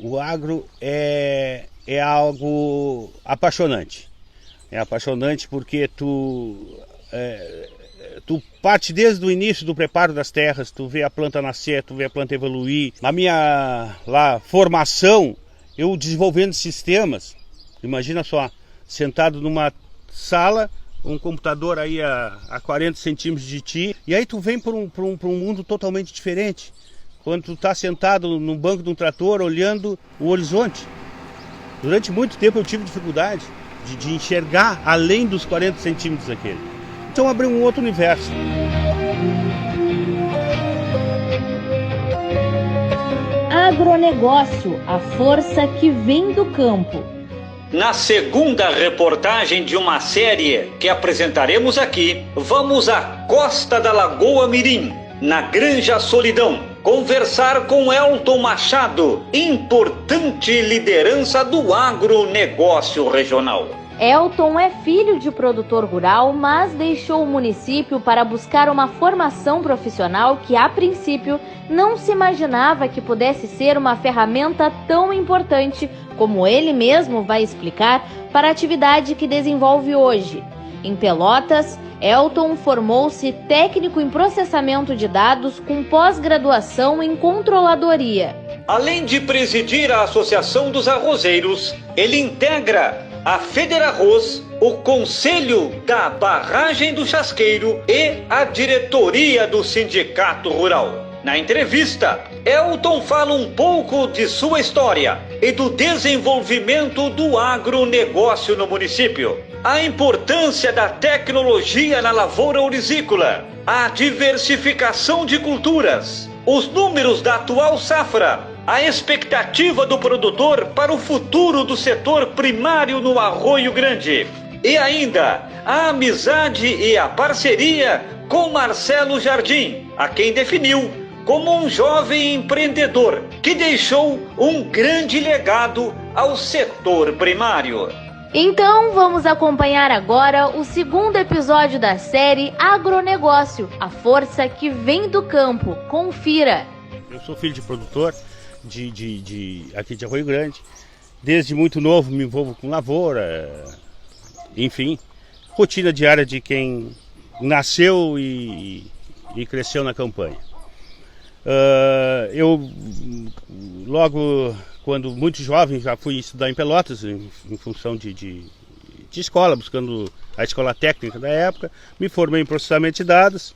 o agro é algo apaixonante. É apaixonante porque tu parte desde o início do preparo das terras, tu vê a planta nascer, tu vê a planta evoluir. Na minha formação, eu desenvolvendo sistemas, imagina só, sentado numa sala, um computador aí a 40 centímetros de ti, e aí tu vem para um mundo totalmente diferente. Quando tu está sentado no banco de um trator, olhando o horizonte. Durante muito tempo eu tive dificuldade de enxergar além dos 40 centímetros daquele. Então abriu um outro universo. Agronegócio, a força que vem do campo. Na segunda reportagem de uma série que apresentaremos aqui, vamos à costa da Lagoa Mirim, na Granja Solidão, conversar com Elton Machado, importante liderança do agronegócio regional. Elton é filho de produtor rural, mas deixou o município para buscar uma formação profissional que, a princípio, não se imaginava que pudesse ser uma ferramenta tão importante, como ele mesmo vai explicar, para a atividade que desenvolve hoje. Em Pelotas, Elton formou-se técnico em processamento de dados com pós-graduação em controladoria. Além de presidir a Associação dos Arrozeiros, ele integra a Federarroz, o Conselho da Barragem do Chasqueiro e a diretoria do Sindicato Rural. Na entrevista, Elton fala um pouco de sua história e do desenvolvimento do agronegócio no município, a importância da tecnologia na lavoura orizícola, a diversificação de culturas, os números da atual safra, a expectativa do produtor para o futuro do setor primário no Arroio Grande e ainda a amizade e a parceria com Marcelo Jardim, a quem definiu como um jovem empreendedor que deixou um grande legado ao setor primário. Então vamos acompanhar agora o segundo episódio da série Agronegócio, a força que vem do campo. Confira! Eu sou filho de produtor aqui de Arroio Grande. Desde muito novo me envolvo com lavoura, enfim, rotina diária de quem nasceu e cresceu na campanha. Eu logo, quando muito jovem, já fui estudar em Pelotas em função de escola, buscando a escola técnica da época. Me formei em processamento de dados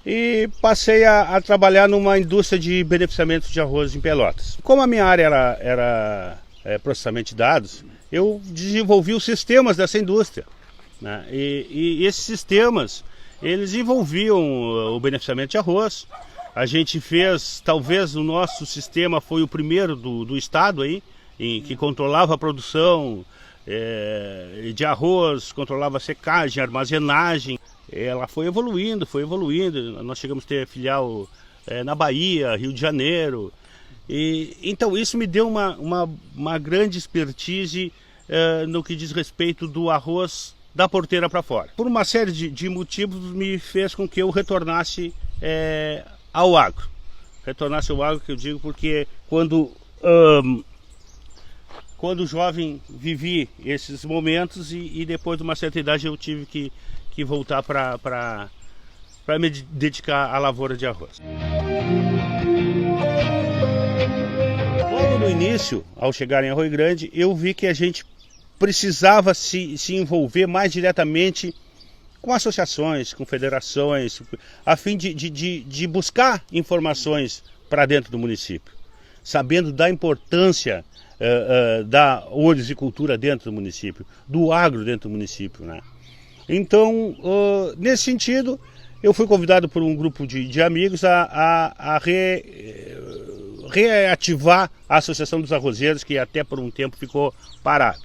e passei a trabalhar numa indústria de beneficiamento de arroz em Pelotas. Como a minha área era processamento de dados, eu desenvolvi os sistemas dessa indústria, né? E esses sistemas, eles envolviam o beneficiamento de arroz. A gente fez, talvez o nosso sistema foi o primeiro do estado aí, que controlava a produção de arroz, controlava a secagem, a armazenagem. Ela foi evoluindo, nós chegamos a ter filial na Bahia, Rio de Janeiro. Então isso me deu uma grande expertise no que diz respeito do arroz da porteira para fora. Por uma série de motivos me fez com que eu retornasse ao agro. Retornasse ao agro, que eu digo, porque quando jovem vivi esses momentos e depois de uma certa idade eu tive que voltar para me dedicar à lavoura de arroz. Logo no início, ao chegar em Arroio Grande, eu vi que a gente precisava se envolver mais diretamente com associações, com federações, a fim de buscar informações para dentro do município, sabendo da importância da ouricultura dentro do município, do agro dentro do município, né? Então, nesse sentido, eu fui convidado por um grupo de amigos a reativar a Associação dos Arrozeiros, que até por um tempo ficou parado.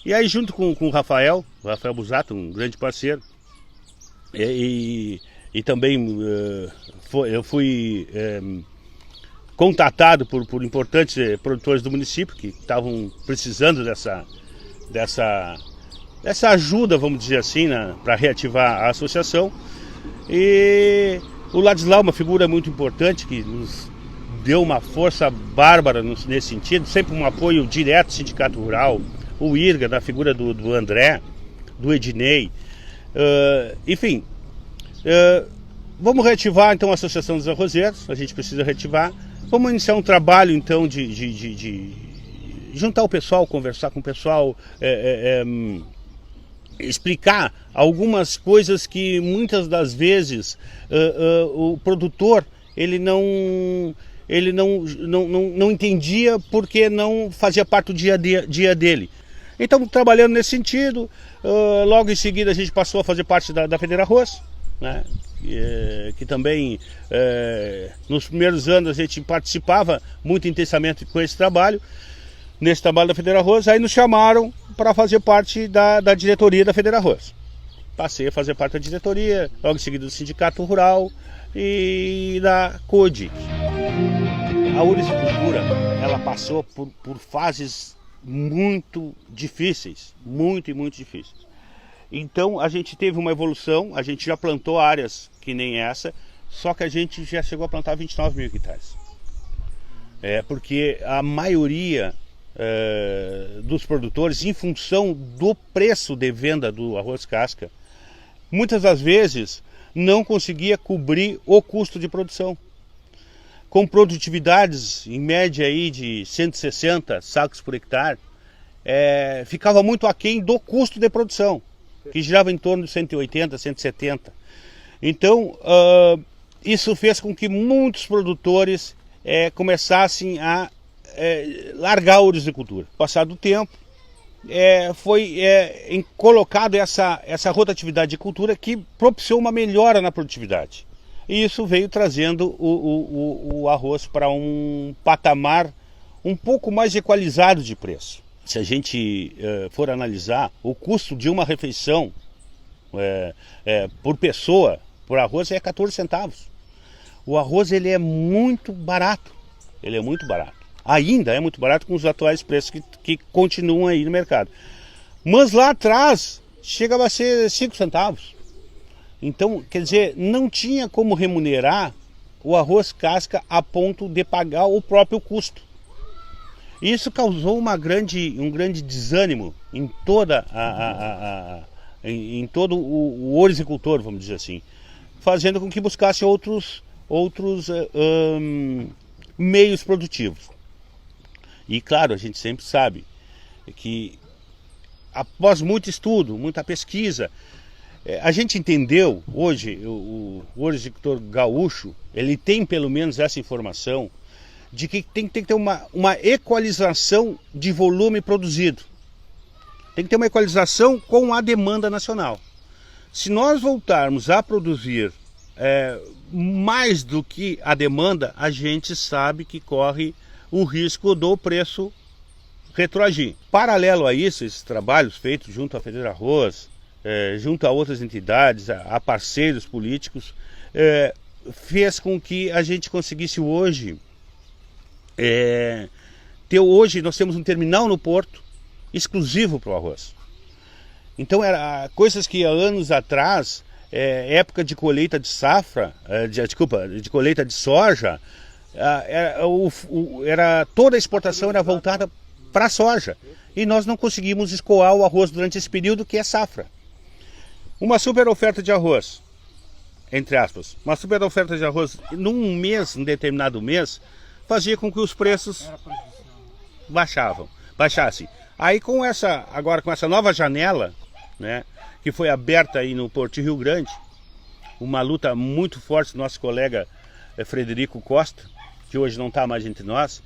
E aí, junto com o Rafael Busato, um grande parceiro, e também eu fui contatado por importantes produtores do município que estavam precisando dessa ajuda, vamos dizer assim, para reativar a associação. E o Ladislau, uma figura muito importante que nos deu uma força bárbara nesse sentido, sempre um apoio direto do Sindicato Rural, o IRGA, na figura do André, do Ednei, enfim. Vamos reativar então a Associação dos Arrozeiros, a gente precisa reativar. Vamos iniciar um trabalho então de juntar o pessoal, conversar com o pessoal, explicar algumas coisas que muitas das vezes o produtor ele não entendia porque não fazia parte do dia a dia dele. Então, trabalhando nesse sentido, logo em seguida a gente passou a fazer parte da Federarroz, né? Que também nos primeiros anos a gente participava muito intensamente com esse trabalho, nesse trabalho da Federarroz. Aí nos chamaram para fazer parte da diretoria da Federarroz. Passei a fazer parte da diretoria, logo em seguida do Sindicato Rural e da CODE. A ouricultura, ela passou por fases muito difíceis, muito difíceis. Então a gente teve uma evolução, a gente já plantou áreas que nem essa, só que a gente já chegou a plantar 29 mil hectares. Porque a maioria dos produtores, em função do preço de venda do arroz casca, muitas das vezes não conseguia cobrir o custo de produção. Com produtividades em média aí de 160 sacos por hectare, ficava muito aquém do custo de produção, que girava em torno de 180, 170. Então, isso fez com que muitos produtores começassem a largar a ouricultura. Passado o tempo, foi colocado essa rotatividade de cultura que propiciou uma melhora na produtividade. E isso veio trazendo o arroz para um patamar um pouco mais equalizado de preço. Se a gente for analisar, o custo de uma refeição por pessoa, por arroz, é 14 centavos. O arroz ele é muito barato, Ainda é muito barato com os atuais preços que continuam aí no mercado. Mas lá atrás chegava a ser 5 centavos. Então, quer dizer, não tinha como remunerar o arroz casca a ponto de pagar o próprio custo. Isso causou um grande desânimo em em todo o ouricultor, vamos dizer assim, fazendo com que buscasse outros meios produtivos. E claro, a gente sempre sabe que após muito estudo, muita pesquisa, a gente entendeu hoje, o ouricultor gaúcho, ele tem pelo menos essa informação de que tem que ter uma equalização de volume produzido. Tem que ter uma equalização com a demanda nacional. Se nós voltarmos a produzir mais do que a demanda, a gente sabe que corre o risco do preço retroagir. Paralelo a isso, esses trabalhos feitos junto à Federarroz, junto a outras entidades, a parceiros políticos, fez com que a gente conseguisse hoje, hoje nós temos um terminal no porto exclusivo para o arroz. Então, era coisas que há anos atrás, época de colheita de safra, de colheita de soja, toda a exportação era voltada para a soja. E nós não conseguimos escoar o arroz durante esse período que é safra. Uma super oferta de arroz, entre aspas, uma super oferta de arroz num determinado mês, fazia com que os preços baixassem. Aí agora com essa nova janela, né, que foi aberta aí no Porto de Rio Grande, uma luta muito forte do nosso colega Frederico Costa, que hoje não está mais entre nós,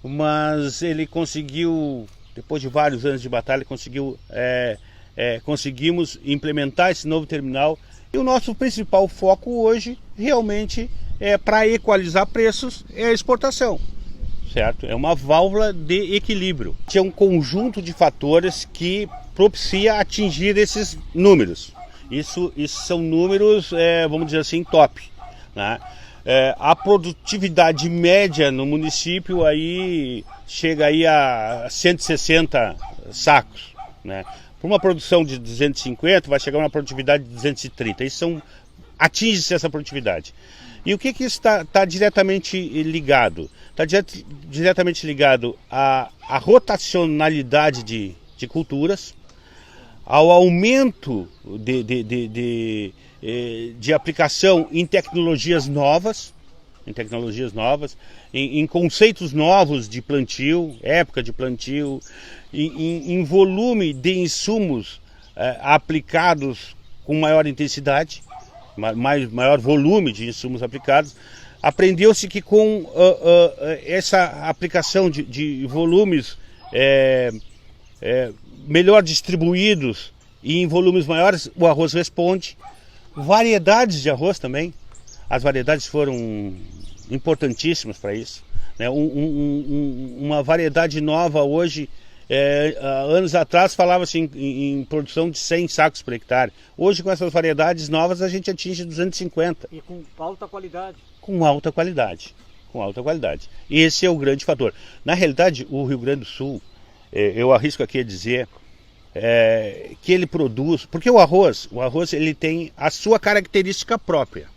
mas ele conseguiu, depois de vários anos de batalha, conseguimos implementar esse novo terminal. E o nosso principal foco hoje, realmente, para equalizar preços, é a exportação. Certo? É uma válvula de equilíbrio. É um conjunto de fatores que propicia atingir esses números. Isso são números, vamos dizer assim, top, né? A produtividade média no município aí chega aí a 160 sacos, né? Por uma produção de 250 vai chegar a uma produtividade de 230. Atinge-se essa produtividade. E o que isso está diretamente ligado? Está diretamente ligado à rotacionalidade de culturas, ao aumento de aplicação em tecnologias novas, em conceitos novos de plantio, época de plantio, em volume de insumos aplicados com maior intensidade, maior volume de insumos aplicados. Aprendeu-se que com essa aplicação de volumes melhor distribuídos e em volumes maiores, o arroz responde. Variedades de arroz também. As variedades foram importantíssimas para isso, né? Uma variedade nova hoje, anos atrás falava-se em produção de 100 sacos por hectare. Hoje, com essas variedades novas, a gente atinge 250. E com alta qualidade. Com alta qualidade. Esse é o grande fator. Na realidade, o Rio Grande do Sul, eu arrisco aqui a dizer que ele produz, porque o arroz ele tem a sua característica própria,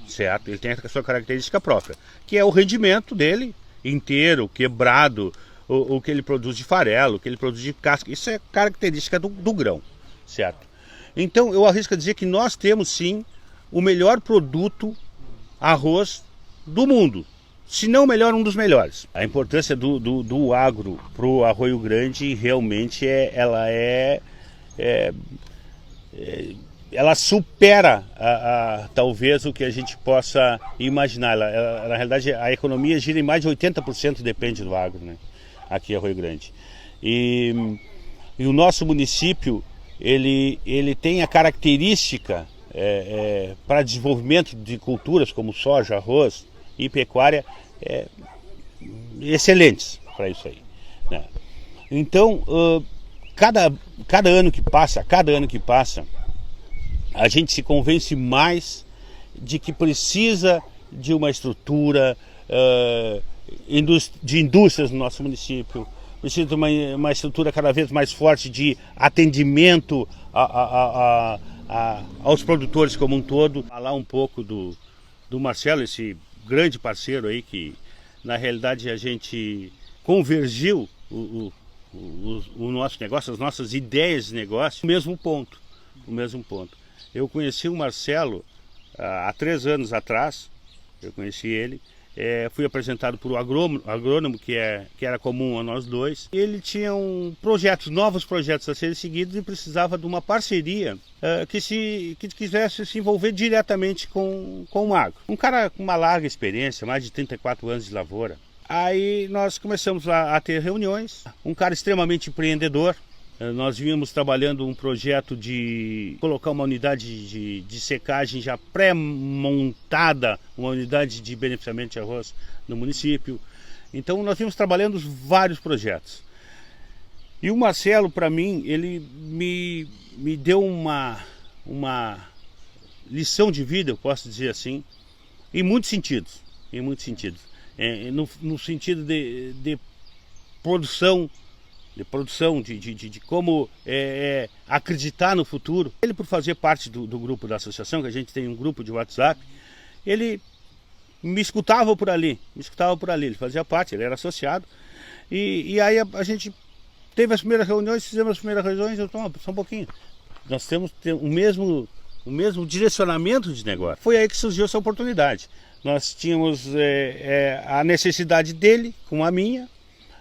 certo? Ele tem a sua característica própria, que é o rendimento dele inteiro, quebrado, o que ele produz de farelo, o que ele produz de casca. Isso é característica do grão, certo? Então eu arrisco a dizer que nós temos sim o melhor produto arroz do mundo, se não o melhor, um dos melhores. A importância do agro para o Arroio Grande realmente ela supera talvez o que a gente possa imaginar. Na realidade, a economia gira em mais de 80% depende do agro, né? Aqui em Arroio Grande. E o nosso município ele tem a característica para desenvolvimento de culturas como soja, arroz e pecuária excelentes para isso aí, né? Então, cada ano que passa, a gente se convence mais de que precisa de uma estrutura de indústrias no nosso município, precisa de uma estrutura cada vez mais forte de atendimento aos produtores como um todo. Falar um pouco do Marcelo, esse grande parceiro aí que na realidade a gente convergiu o nosso negócio, as nossas ideias de negócio, o mesmo ponto. Eu conheci o Marcelo há 3 anos atrás, eu conheci ele, fui apresentado por um agrônomo que era comum a nós dois. Ele tinha novos projetos a serem seguidos e precisava de uma parceria que quisesse se envolver diretamente com o agro. Um cara com uma larga experiência, mais de 34 anos de lavoura. Aí nós começamos a ter reuniões, um cara extremamente empreendedor. Nós vínhamos trabalhando um projeto de colocar uma unidade de secagem já pré-montada, uma unidade de beneficiamento de arroz no município. Então nós vínhamos trabalhando vários projetos. E o Marcelo, para mim, ele me deu uma lição de vida, eu posso dizer assim, em muitos sentidos. No sentido de produção, de como acreditar no futuro. Ele, por fazer parte do grupo da associação, que a gente tem um grupo de WhatsApp, ele me escutava por ali, ele fazia parte, ele era associado. E aí a gente teve as primeiras reuniões, só um pouquinho. Nós temos o mesmo direcionamento de negócio. Foi aí que surgiu essa oportunidade. Nós tínhamos a necessidade dele com a minha.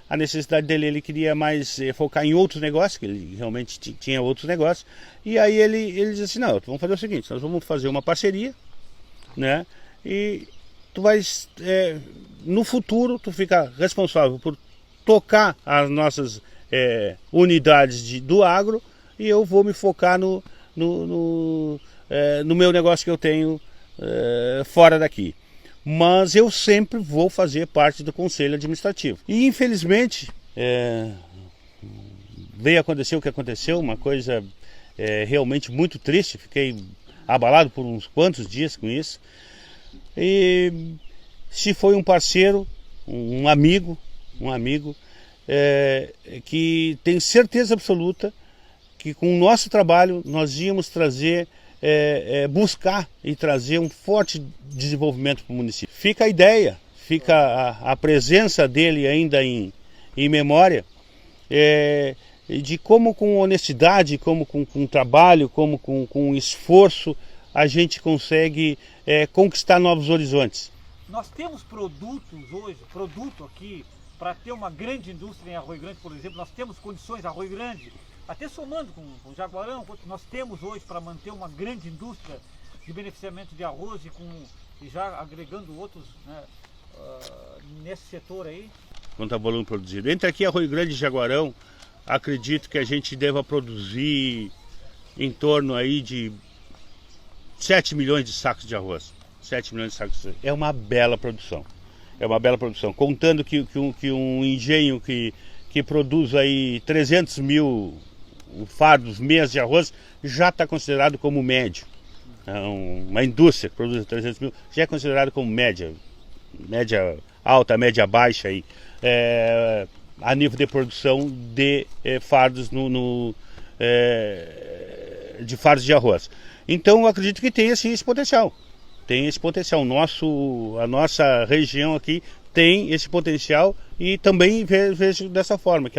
A necessidade dele, ele queria mais focar em outros negócios, que ele realmente tinha outros negócios. E aí ele disse assim, não, vamos fazer o seguinte, nós vamos fazer uma parceria, né? E tu vais, no futuro, tu fica responsável por tocar as nossas unidades do agro, e eu vou me focar no meu negócio que eu tenho fora daqui. Mas eu sempre vou fazer parte do conselho administrativo. E infelizmente veio acontecer o que aconteceu, uma coisa realmente muito triste. Fiquei abalado por uns quantos dias com isso. E se foi um parceiro, um amigo, que tem certeza absoluta que com o nosso trabalho nós íamos trazer buscar e trazer um forte desenvolvimento para o município. Fica a ideia, fica a presença dele ainda em memória, de como com honestidade, como com trabalho, como com esforço, a gente consegue conquistar novos horizontes. Nós temos produtos hoje, produto aqui, para ter uma grande indústria em Arroio Grande, por exemplo, nós temos condições, Arroio Grande, até somando com Jaguarão, nós temos hoje para manter uma grande indústria de beneficiamento de arroz e já agregando outros, né, nesse setor aí. Quanto ao volume produzido. Entre aqui Arroio Grande e Jaguarão, acredito que a gente deva produzir em torno aí de 7 milhões de sacos de arroz. 7 milhões de sacos de arroz. É uma bela produção. É uma bela produção. Contando que um engenho que produz aí 300 mil fardos, meias de arroz, já está considerado como médio. Uma indústria que produz 300 mil já é considerado como média alta, média baixa aí, a nível de produção de fardos de fardos de arroz. Então eu acredito que tem assim, esse potencial. Tem esse potencial. A nossa região aqui tem esse potencial e também vejo dessa forma, que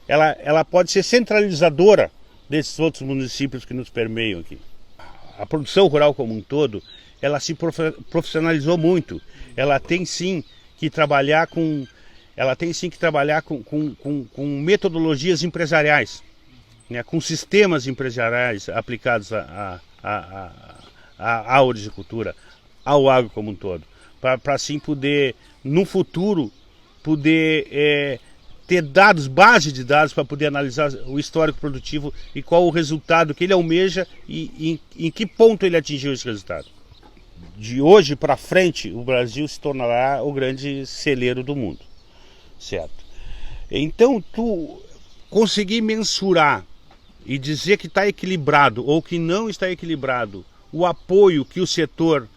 ela pode ser centralizadora desses outros municípios que nos permeiam aqui. A produção rural como um todo, ela se profissionalizou muito. Ela tem sim que trabalhar com metodologias empresariais, né, com sistemas empresariais aplicados à horticultura, ao agro como um todo, para assim poder, no futuro, ter dados, base de dados para poder analisar o histórico produtivo e qual o resultado que ele almeja e em que ponto ele atingiu esse resultado. De hoje para frente, o Brasil se tornará o grande celeiro do mundo, certo? Então, tu conseguir mensurar e dizer que está equilibrado ou que não está equilibrado o apoio que o setor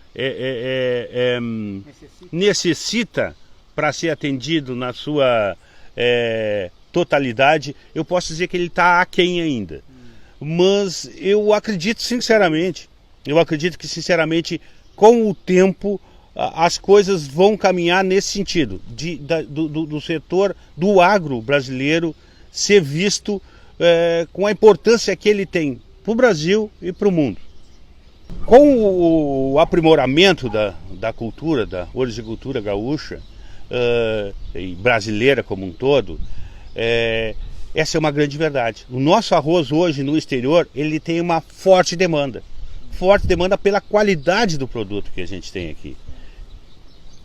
necessita para ser atendido na sua totalidade, eu posso dizer que ele está aquém ainda. Mas eu acredito sinceramente, com o tempo as coisas vão caminhar nesse sentido, do setor do agro brasileiro ser visto com a importância que ele tem para o Brasil e para o mundo. Com o aprimoramento da cultura, da horticultura gaúcha e brasileira como um todo, essa é uma grande verdade. O nosso arroz hoje no exterior, ele tem uma forte demanda pela qualidade do produto que a gente tem aqui.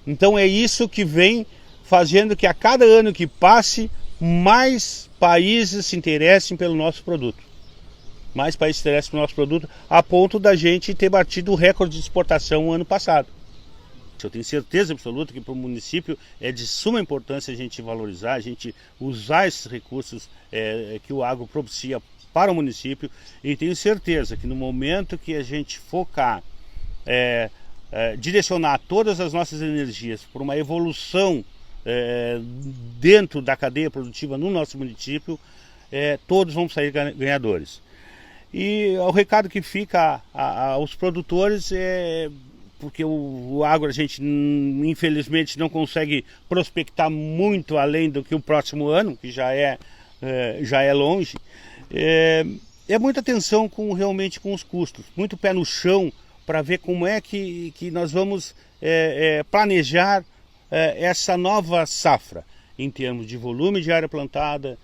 Então é isso que vem fazendo que a cada ano que passe, mais países se interessem pelo nosso produto. Mais países se interessem pelo nosso produto, a ponto da gente ter batido o recorde de exportação no ano passado. Eu tenho certeza absoluta que para o município é de suma importância a gente valorizar, a gente usar esses recursos que o agro propicia para o município, e tenho certeza que no momento que a gente focar, direcionar todas as nossas energias para uma evolução dentro da cadeia produtiva no nosso município, todos vão sair ganhadores. E o recado que fica aos produtores porque o agro a gente infelizmente não consegue prospectar muito além do que o próximo ano, que já é longe, muita atenção realmente com os custos, muito pé no chão para ver como é que nós vamos planejar essa nova safra, em termos de volume de área plantada,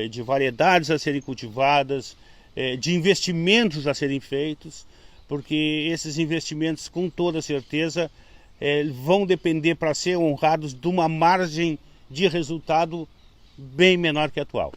de variedades a serem cultivadas, de investimentos a serem feitos, porque esses investimentos com toda certeza vão depender, para ser honrados, de uma margem de resultado bem menor que a atual.